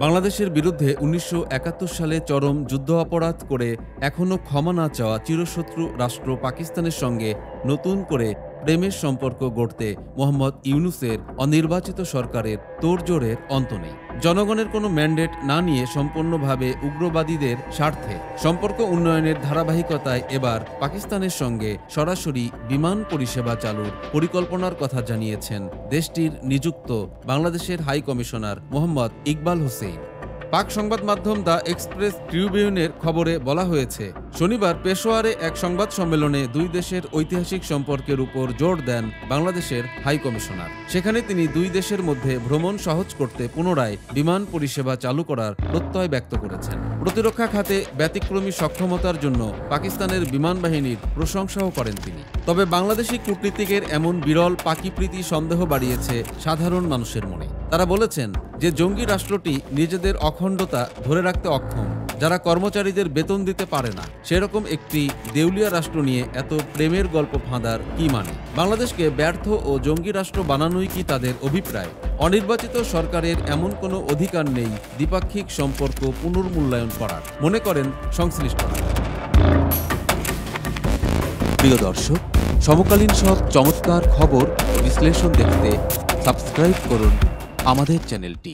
বাংলাদেশের বিরুদ্ধে ১৯৭১ সালে চরম যুদ্ধ অপরাধ করে এখনও ক্ষমা না চাওয়া চিরশত্রু রাষ্ট্র পাকিস্তানের সঙ্গে নতুন করে প্রেমের সম্পর্ক গড়তে মোহাম্মদ ইউনূসের অনির্বাচিত সরকারের তোড়জোড়ের অন্ত নেই। জনগণের কোনো ম্যান্ডেট না নিয়ে সম্পূর্ণভাবে উগ্রবাদীদের স্বার্থে সম্পর্ক উন্নয়নের ধারাবাহিকতায় এবার পাকিস্তানের সঙ্গে সরাসরি বিমান পরিষেবা চালুর পরিকল্পনার কথা জানিয়েছেন দেশটির নিযুক্ত বাংলাদেশের হাই কমিশনার মোহাম্মদ ইকবাল হোসেন। পাক সংবাদ মাধ্যম দ্য এক্সপ্রেস ট্রিবিউনের খবরে বলা হয়েছে, শনিবার পেশোয়ারে এক সংবাদ সম্মেলনে দুই দেশের ঐতিহাসিক সম্পর্কের উপর জোর দেন বাংলাদেশের হাই কমিশনার। সেখানে তিনি দুই দেশের মধ্যে ভ্রমণ সহজ করতে পুনরায় বিমান পরিষেবা চালু করার প্রত্যয় ব্যক্ত করেছেন। প্রতিরক্ষা খাতে ব্যতিক্রমী সক্ষমতার জন্য পাকিস্তানের বিমান বাহিনীর প্রশংসাও করেন তিনি। তবে বাংলাদেশি কূটনীতিকের এমন বিরল পাকিপ্রীতি সন্দেহ বাড়িয়েছে সাধারণ মানুষের মনে। তারা বলেছেন যে জঙ্গি রাষ্ট্রটি নিজেদের অখণ্ডতা ধরে রাখতে অক্ষম, যারা কর্মচারীদের বেতন দিতে পারে না, সেরকম একটি দেউলিয়া রাষ্ট্র নিয়ে এত প্রেমের গল্প ফাঁদার কি মানে? বাংলাদেশকে ব্যর্থ ও জঙ্গি রাষ্ট্র বানানোই কি তাদের অভিপ্রায়? অনির্বাচিত সরকারের এমন কোনো অধিকার নেই দ্বিপাক্ষিক সম্পর্ক পুনর্মূল্যায়ন করার, মনে করেন সংশ্লিষ্টরা। প্রিয় দর্শক, সমকালীন সব চমৎকার খবর বিশ্লেষণ দেখতে সাবস্ক্রাইব করুন আমাদের চ্যানেলটি।